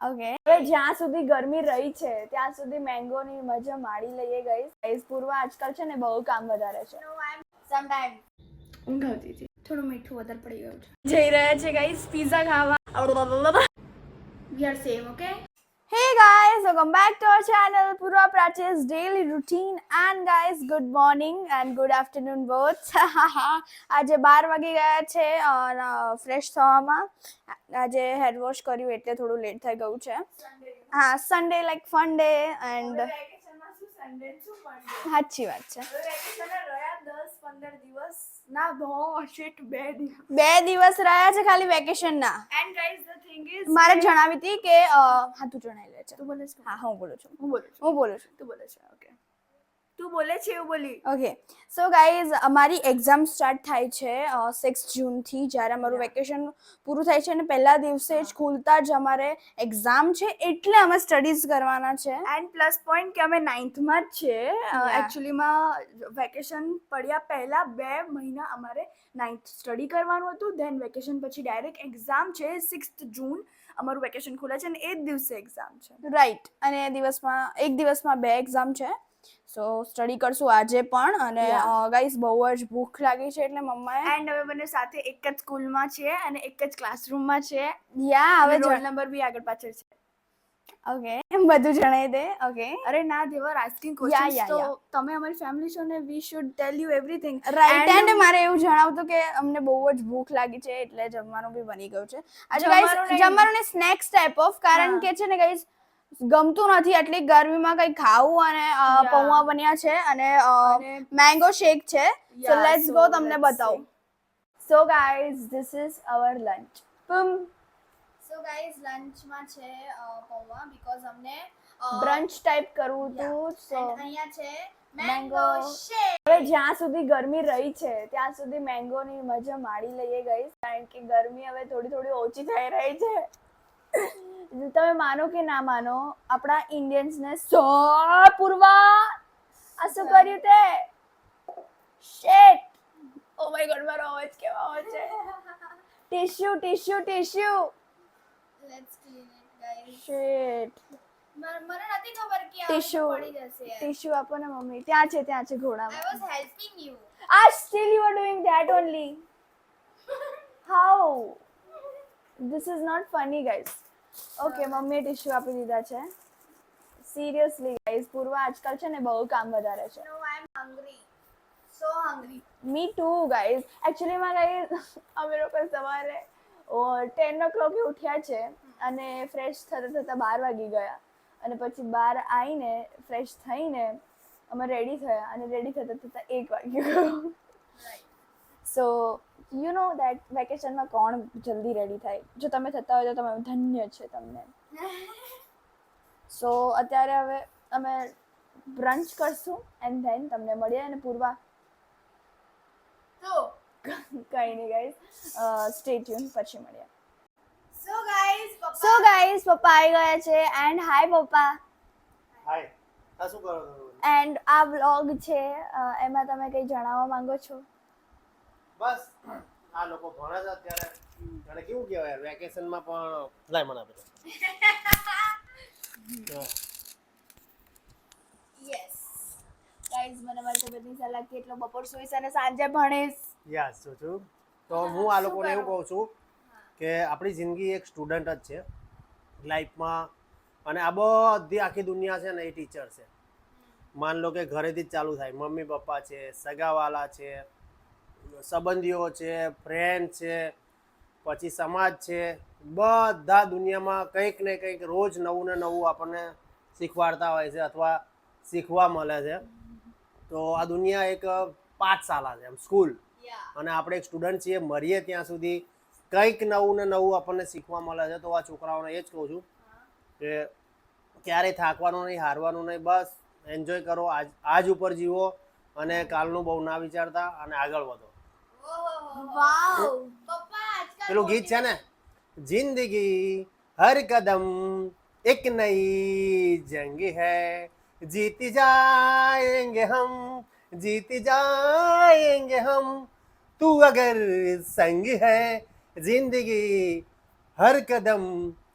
Okay, હવે જ્યાં સુધી ગરમી રહી છે ત્યાં સુધી મેંગોની મજા માણી લઈએ ગાઈસ. પૂર્વ આજકાલ છે ને બહુ કામ વધારે છે. સમટાઈમ ઊંઘ આવતી હતી, થોડું મીઠું વધારે પડી ગયું છે. જઈ રહ્યા છે ગાઈસ પિઝા ખાવા. We are same, okay? Hey guys, welcome back to our channel Purva Prachi's daily routine, and guys, good morning and good afternoon both. આજે 12 વાગી ગયા છે ફ્રેશ થવામાં. આજે હેડ વોશ કર્યું એટલે થોડું લેટ થઈ ગયું છે. હા, Sunday like fun day and સાચી વાત છે. 2 દિવસ રહ્યા છે ખાલી વેકેશન ના. And guys the thing is મારે જણાવી હતી કે હા તું જણાવી લે છે. તું બોલે છે? હા હું બોલું છું. તું બોલે છે. ઓકે, તું બોલે છે એવું બોલી. ઓકે, સો ગાઈઝ અમારી એક્ઝામ સ્ટાર્ટ થાય છે 6 જૂનથી, જ્યારે અમારું વેકેશન પૂરું થાય છે અને પહેલા દિવસે જ ખુલતા જ અમારે એક્ઝામ છે, એટલે અમે સ્ટડીઝ કરવાના છે. એન્ડ પ્લસ પોઈન્ટ કે અમે 9thમાં જ છે. એકચ્યુઅલીમાં વેકેશન પડ્યા પહેલા 2 મહિના અમારે 9th સ્ટડી કરવાનું હતું. ધેન વેકેશન પછી ડાયરેક્ટ એક્ઝામ છે. 6th જૂન અમારું વેકેશન ખુલે છે અને એ જ દિવસે એક્ઝામ છે. રાઈટ, અને એક દિવસમાં 2 એક્ઝામ છે. સો સ્ટડી કરશું આજે પણ. અને ગાઈસ બહુ જ ભૂખ લાગી છે એટલે મમ્માએ એન્ડ હવે બંને સાથે એક જ સ્કૂલમાં છે અને એક જ ક્લાસરૂમમાં છે. હવે રોલ નંબર બી આગળ પાછળ છે. ઓકે, બધું જણાવી દે. ઓકે, અરે ના, they were asking questions. તો તમે અમારી ફેમિલી છો ને we should tell you everything. Right, and મારે એવું જણાવતું કે અમને બહુ જ ભૂખ લાગી છે એટલે જમવાનું બી બની ગયું છે. આજે ગાઈસ જમવાનું ને સ્નેક્સ ટાઈપ ઓફ, કારણ કે છે ને ગાઈસ ગમતું નથી આટલી ગરમીમાં કંઈ ખાવું, અને પૌવા બન્યા છે અને મેંગો શેક છે. સો લેટ્સ ગો, તમને બતાવું. So guys this is our lunch. So guys લંચમાં છે પૌવા, બીકોઝ અમને બ્રંચ ટાઈપ કરવું હતું. સો અહીંયા છે મેંગો શેક. હવે જ્યાં સુધી ગરમી રહી છે ત્યાં સુધી મેંગોની મજા માણી લઈએ ગાઈઝ, કારણ કે ગરમી હવે થોડી ઓછી થઈ રહી છે. તમે માનો કે ના માનો, આપણા ઇન્ડિયન્સને પૂર્વા આ શું કર્યું તે? શેટ. ઓ માય ગોડ, મારો અવાજ કેવો આવે છે? Tissue. Let's clean it guys. Shit. મને નથી ખબર કે આ પડી જશે. ટીશ્યુ આપો ને મમ્મી. ત્યાં છે ઘોડામાં. I was helping you. Still you are doing that only. How? This is not funny guys. Okay, મમ્મીએ ટીશ્યુ આપી દીધા છે. સિરિયસલી ગાઈઝ, પૂર્વ આજકાલ છે ને બહુ કામ વધારે છે. No, I am hungry. So hungry. Me too guys. એકચ્યુઅલીમાં ગાઈઝ અમે લોકો સવારે 10 o'clock ઉઠ્યા છે અને ફ્રેશ થતા 12 વાગી ગયા, અને પછી બહાર આવીને ફ્રેશ થઈને અમે રેડી થયા અને રેડી થતા 1 વાગી ગયો. સો યુ નો દેટ વેકેશનમાં કોણ જલ્દી રેડી થાય? જો તમે થતા હોય તો તમે ધન્ય છે તમને. સો અત્યારે હવે અમે બ્રંચ કરશું એન્ડ ધેન તમને મળીએ. અને પૂર્વા તો કંઈ નહીં ગાઈઝ, સ્ટે ટ્યુન, પછી મળીએ. સો ગાઈઝ પપ્પા આવી ગયા છે. એન્ડ હાય પપ્પા. હાય. આ શું કરો છો? એન્ડ આ વ્લોગ છે, એમાં તમે કંઈ જણાવવા માંગો છો? બસ આ લોકો ભણે છે અત્યારે, અને કેવું કહેવાય વેકેશનમાં પણ લાય મને આપે. યસ ગાઈઝ, મને મારી તબિયતની સલાહ કે એટલો બપોર સુઈશ અને સાંજે ભણીશ. યસ છું. તો હું આ લોકોને એવું કહું છું કે આપણી જિંદગી એક સ્ટુડન્ટ જ છે લાઈફમાં, અને આ બધી આખી દુનિયા છે ને એ ટીચર છે. માન લો કે ઘરેથી જ ચાલુ થાય. મમ્મી પપ્પા છે, સગાવાલા છે, સંબંધીઓ છે, ફ્રેન્ડ છે, પછી સમાજ છે, બધા દુનિયામાં કંઈક ને કંઈક રોજ નવું ને નવું આપણને શીખવાડતા હોય છે અથવા શીખવા મળે છે. તો આ દુનિયા એક પાઠશાળા છે, એમ સ્કૂલ, અને આપણે એક સ્ટુડન્ટ છીએ. મરીએ ત્યાં સુધી કંઈક નવું ને નવું આપણને શીખવા મળે છે. તો આ છોકરાઓને એ જ કહું છું કે ક્યારેય થાકવાનું નહીં, હારવાનું નહીં, બસ એન્જોય કરો, આજ ઉપર જીવો અને કાલનું બહુ ના વિચારતા અને આગળ વધો. પેલું ગીત છે ને, જિંદગી હર કદમ એક નઈ જંગ હૈ, જીતી જાએંગે હમ, તું અગર સંગ હૈ. જિંદગી હર કદમ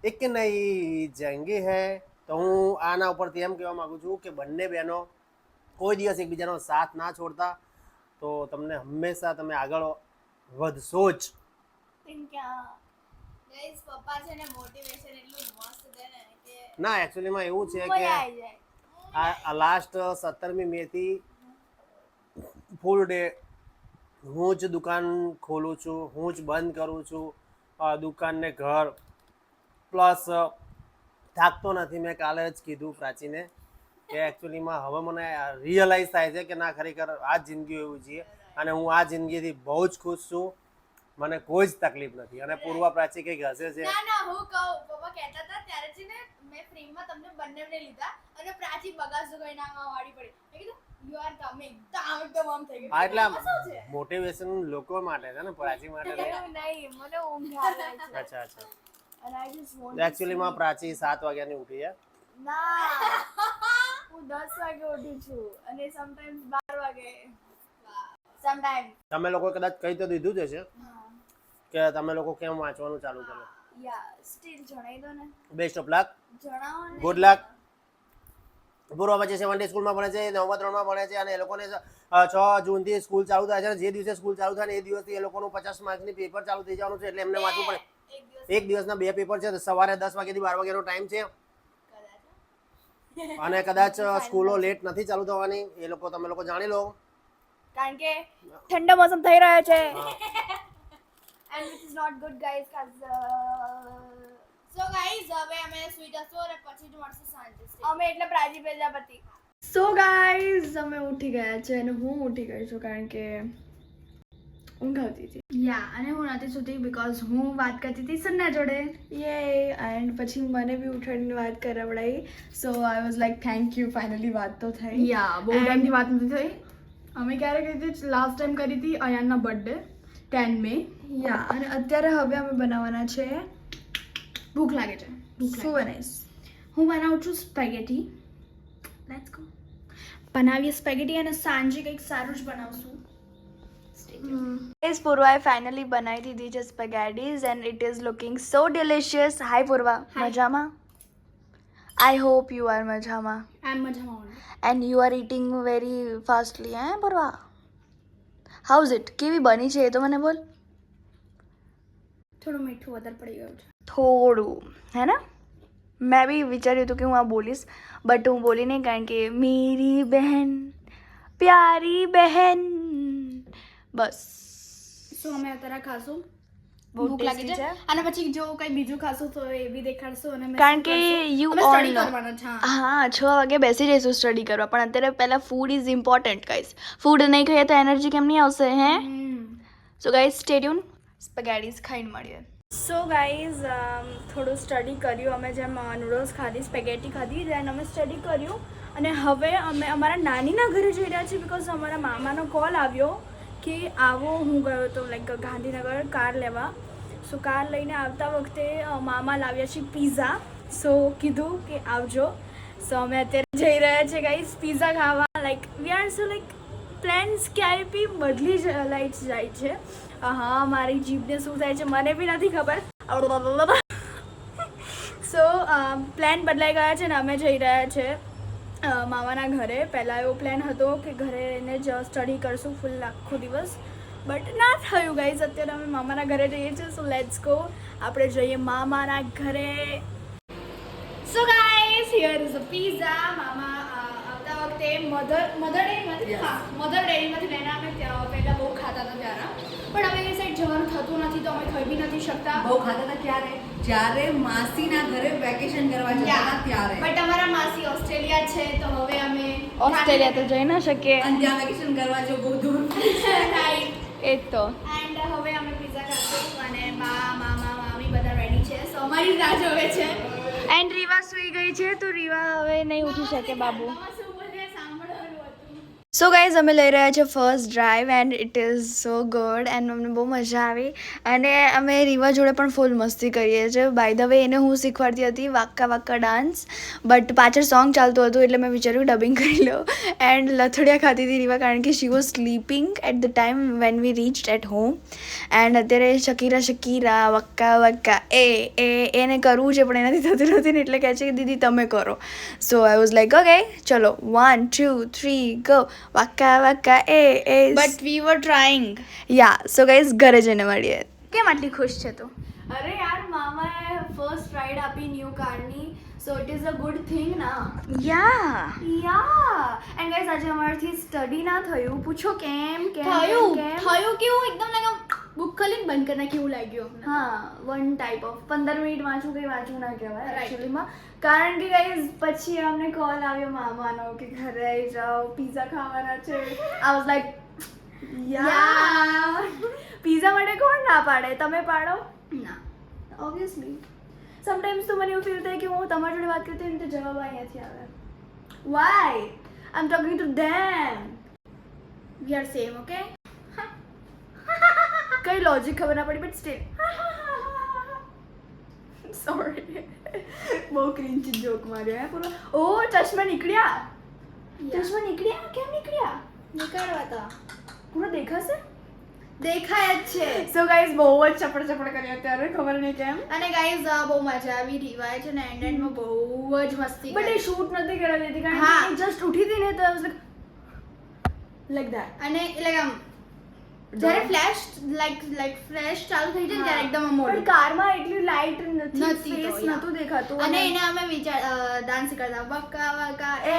એક નહીં જંગી હૈ. તો હું આના ઉપરથી એમ કહેવા માંગુ છું કે બંને બહેનો કોઈ દિવસ એકબીજાનો સાથ ના છોડતા, તો તમને હંમેશા તમે આગળ વધશો જ. ગાઈસ પપ્પા છે ને મોટિવેશન એટલું મસ્ત દે ને કે ના એકચ્યુઅલીમાં એવું છે મજા કે આવી જાય. આ લાસ્ટ 17મી મે થી ફૂલ ડે હું જ દુકાન ખોલું છું, હું જ બંધ કરું છું દુકાનને, ઘર પ્લસ થાકતો નથી. મેં કાલે જ કીધું પ્રાચીને કે એકચ્યુઅલીમાં હવે મને રિયલાઇઝ થાય છે કે ના ખરેખર આ જ જિંદગી હોવી જોઈએ, અને હું આ જિંદગીથી બહુ જ ખુશ છું. મને કોઈ જ તકલીફ નથી. અને પૂર્વા પ્રાચી કંઈક હસે છે. ના હું કહું, પપ્પા કહેતા હતા ત્યારે છે ને મેં ફ્રીમાં તમને બંનેને લીધા અને પ્રાચી બગાસુ ગઈ નામાં વાળી પડી. મેં કીધું યુ આર કમિંગ, એકદમ આમ થઈ ગયું. હા એટલે મોટિવેશન લોકો માટે છે ને, પ્રાચી માટે નહીં. મને ઊંઘ આવે છે. અચ્છા અચ્છા. And I just want એકચ્યુઅલીમાં પ્રાચી 7 વાગ્યાની ઉઠી છે. ના હું 10 વાગે ઉઠી છું અને સમટાઈમ્સ 12 વાગે. સમટાઈમ્સ તમે લોકો કદાચ કહી તો દીધું જ હશે કે તમે લોકો કેમ વાંચવાનું ચાલુ કર્યું. યા સ્ટીલ જણાઈ દો ને. બેસ્ટ ઓફ લક, જણાવો ને. Good luck. પૂર્વ પછી 70 સ્કૂલમાં ભણે છે, 9મા ધોરણમાં ભણે છે, અને એ લોકોને 6 જૂનથી સ્કૂલ ચાલુ થાય છે. જે દિવસે સ્કૂલ ચાલુ થાય ને એ દિવસથી એ લોકોનું 50 માર્ક્સની પેપર ચાલુ થઈ જવાનું છે, એટલે એમને વાંચવું પડે. એક દિવસના 2 પેપર છે. સવારે 10 વાગ્યાથી 12 વાગ્યાનો ટાઈમ છે, અને કદાચ સ્કૂલો લેટ નથી ચાલુ થવાની. એ લોકો તમે લોકો જાણી લો, કારણ કે ઠંડા મોસમ થઈ રહ્યો છે. And which is not good guys cuz so guys હવે અમે સ્વીટ હસો અને પછી જ મળશે સાંજે. અમે એટલે પ્રાજી પ્રજાપતિ. સો ગાઈઝ અમે ઉઠી ગયા છે અને હું ઉઠી ગઈ છું કારણ કે ઊંઘ આવતી હતી. યા અને હું નથી સૂતી બીકોઝ હું વાત કરતી હતી સન્ના જોડે. યે એન્ડ પછી મને બી ઉઠાડીને વાત કરાવડાવી. So I was like thank you, finally વાત તો થઈ. યા બહુ ટાઈમથી વાત નથી થઈ. અમે ક્યારે કરી હતી? લાસ્ટ ટાઈમ કરી હતી અયાનના બર્થડે 10 મે. યા અને અત્યારે હવે અમે બનાવવાના છે. ભૂખ લાગે છે. સો નાઇસ. હું બનાવું છું સ્પેગેટી. Let's go. બનાવીએ સ્પેગેટી અને સાંજે કંઈક સારું જ બનાવશું. Guys, Purva I finally બનાવી દીધી છે spaghettis and it is looking so delicious. Hi Purva. મજામાં? I hope you are મજામાં. આઈ એમ મજામાં. And you are eating very fastly, હે Purva? How's it? કેવી બની છે એ તો મને બોલ. થોડું મીઠું વધારે પડી ગયું છે. થોડું હે ને? મેં બી વિચાર્યું હતું કે હું આ બોલીશ બટ હું બોલી નહીં કારણ કે મેરી બહેન પ્યારી બહેન બસ. સો અમે અત્યારે ખાશું. બહુ ભૂખ લાગી tasty છે અને પછી જો કંઈ બીજું ખાશું તો એ બી દેખાડશું. અને અમે કારણ કે યુ ઓલ સ્ટડી નો કરવાના છે. હા 6 વાગે બેસી જઈશું સ્ટડી કરવા પણ અત્યારે પહેલા food is important guys. Food નહીં ખાઈએ તો એનર્જી કેમ નહીં આવશે હે? So guys stay tune. Spaghettis ખાઈને મળીએ. સો ગાઈઝ થોડું સ્ટડી કર્યું અમે. જેમ નૂડલ્સ ખાધી, સ્પેગેટી ખાધી, દેન અમે સ્ટડી કર્યું અને હવે અમે અમારા નાનીના ઘરે જઈ રહ્યા છીએ બિકોઝ અમારા મામાનો કોલ આવ્યો કે આવો. હું ગયો હતો લાઈક ગાંધીનગર કાર લેવા. સો કાર લઈને આવતા વખતે મામા લાવ્યા છે પીઝા. સો કીધું કે આવજો. સો અમે અત્યારે જઈ રહ્યા છીએ ગાઈઝ પીઝા ખાવા. Like we are so like planes ક્યાંય બી બદલી જાય છે. હા મારી જીભને શું થાય છે મને બી નથી ખબર. સો પ્લાન બદલાઈ ગયા છે ને અમે જઈ રહ્યા છે મામાના ઘરે. પહેલાં એવો પ્લાન હતો કે ઘરે રહીને જ સ્ટડી કરશું ફૂલ આખો દિવસ બટ ના થયું ગાઈઝ. અત્યારે અમે મામાના ઘરે જઈએ છીએ. So let's go. આપણે જઈએ મામાના ઘરે. So guys here is a pizza. મામા આવતા વખતે મધર ડેરીમાંથી લઈને અમે પહેલાં બહુ ખાતા હતા ત્યારે પણ હવે એ સાઈડ જવાનું થતું નથી તો અમે ખાઈ બી નથી શકતા. બહુ ખાતા હતા ક્યારે? જ્યારે માસીના ઘરે વેકેશન કરવા જતા હતા ત્યારે. બટ અમારા માસી ઓસ્ટ્રેલિયા છે તો હવે અમે ઓસ્ટ્રેલિયા તો જઈ ના શકીએ અને ત્યાં વેકેશન કરવા જો બહુ દૂર. એ તો. એન્ડ હવે અમે પીઝા ખાશું અને મામા મામી બધા રેડી છે. સો અમારી રાહ જોવે છે. એન્ડ રીવા સૂઈ ગઈ છે તો રીવા હવે નહીં ઉઠી શકે બાબુ. સો ગાઈઝ અમે લઈ રહ્યા છીએ first drive and it is so good and અમને બહુ મજા આવી અને અમે રીવા જોડે પણ ફૂલ મસ્તી કરીએ છીએ. બાય ધ વે એને હું શીખવાડતી હતી વાક્કા વાક્કા ડાન્સ, બટ પાછળ સોંગ ચાલતું હતું એટલે મેં વિચાર્યું ડબિંગ કરી લો એન્ડ લથડિયા ખાતી હતી રીવા કારણ કે she was sleeping at the time when we reached at home. And અત્યારે શકીરા વક્કા વક્કા એને કરવું છે પણ એનાથી થતું નથી ને એટલે કહે છે કે દીદી તમે કરો. So I was like okay ચલો 1 2 3 go waka waka but we were trying. Yeah so guys ઘરે જઈને મળીએ. કેમ આટલી ખુશ છે તું? અરે યાર મામાએ ફર્સ્ટ રાઈડ આપી ન્યૂ કારની, so it is a good thing ના. યા એન્ડ ગાઈઝ આજે અમારાથી સ્ટડી ના થયું. પૂછો કેમ થયું કેવું એકદમ લાગે બુક ખોલીને બંધ કરી નાખી એવું લાગ્યું. હા, વન ટાઈપ ઓફ 15 મિનિટ વાંચું કંઈ વાંચવું ના કહેવાય એકચ્યુઅલીમાં. કારણ કે ગાઈઝ પછી અમને કોલ આવ્યો મામાનો કે ઘરે આવી જાઓ પીઝા ખાવાના છે. આઈ વોઝ લાઈક યા પીઝા માટે કોણ ના પાડે? તમે પાડો ના ઓબ્વિયસલી. સમટાઈમ્સ તો મને એવું ફીલ થાય કે હું તમારી જોડે વાત કરતી હોય ને તો જવાબ અહીંયાથી આવે. Why I am talking to them. We are same okay. કઈ લોજિક ખબર ના પડી બટ સ્ટીલ સોરી બહુ ક્રિંચ જોક માર્યો હે પૂરો. ઓ ચશ્મા નીકળ્યા કેમ નીકળ્યા? નીકળવા હતા પૂરો દેખાશે? દેખાય જ છે. સો ગાઈઝ બહુ જ ચપડ કર્યો અત્યારે ખબર નહીં કેમ. અને ગાઈઝ બહુ મજા આવી. રીવાય છે ને એન્ડમાં બહુ જ મસ્તી બટ એ શૂટ નથી કરવા દેતી કારણ કે જસ્ટ ઉઠી હતી ને તો લાઈક ધેટ. અને લાઈક આમ જ્યારે ફ્લેશ લાઈક ફ્લેશ ચાલુ થઈ જાય ત્યારે એકદમ મોડું. કારમાં એટલી લાઇટ નથી ફેસ નતું દેખાતું અને એને અમે ડાન્સ શીખવાડતા વક્કા વક્કા એ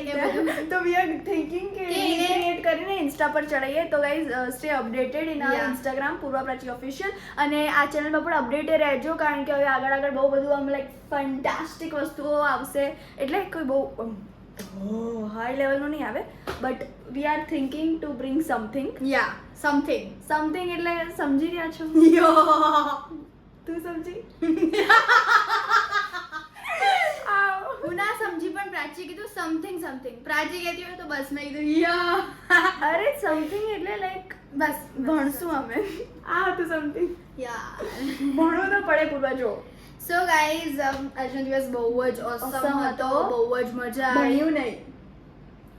બધું. તો વી આર થિંકિંગ કે ક્રિએટ કરીને ઇન્સ્ટા પર ચડાવીએ. તો guys stay updated in our Instagram Purva Prachi official. અને આ ચેનલમાં પણ અપડેટેડ રહેજો કારણ કે હવે આગળ બહુ બધું આમ લાઈક ફેન્ટાસ્ટિક વસ્તુઓ આવશે. એટલે કોઈ બહુ હાઈ લેવલનું નહીં આવે but we are thinking to bring something. Yeah something એટલે સમજી રહ્યા છો? તું સમજી? હું ના સમજી પણ પ્રાચી કીધું સમથિંગ. પ્રાચી કહેતી હોય તો બસ મેં કીધું યા. અરે સમથિંગ એટલે લાઈક બસ ભણશું અમે. આ હતું સમથિંગ. યા ભણવું તો પડે પૂર્વા જો. સો ગાઈઝ આજનો દિવસ બહુ જ ઓસમ હતો. બહુ જ મજા આવી. ભણ્યું નહીં?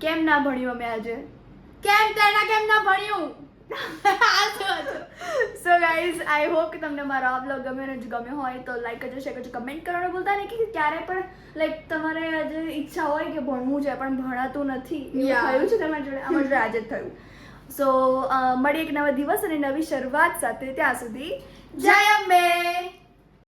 કેમ ના ભણ્યું અમે આજે? કેમ ના ભણ્યું? સો ગાઈઝ આઈ હોપ કે તમને મારો આ વ્લોગ ગમ્યો હોય તો લાઈક કરજો, શેર કરજો, કમેન્ટ કરવાનું ભૂલતા નહીં કે ક્યારે પણ લાઈક તમારે આજે ઈચ્છા હોય કે ભણવું છે પણ ભણાતું નથી થયું છે તમારી જોડે. અમારી જોડે આજે જ થયું. સો મળીએ એક નવા દિવસ અને નવી શરૂઆત સાથે. ત્યાં સુધી જય અંબે.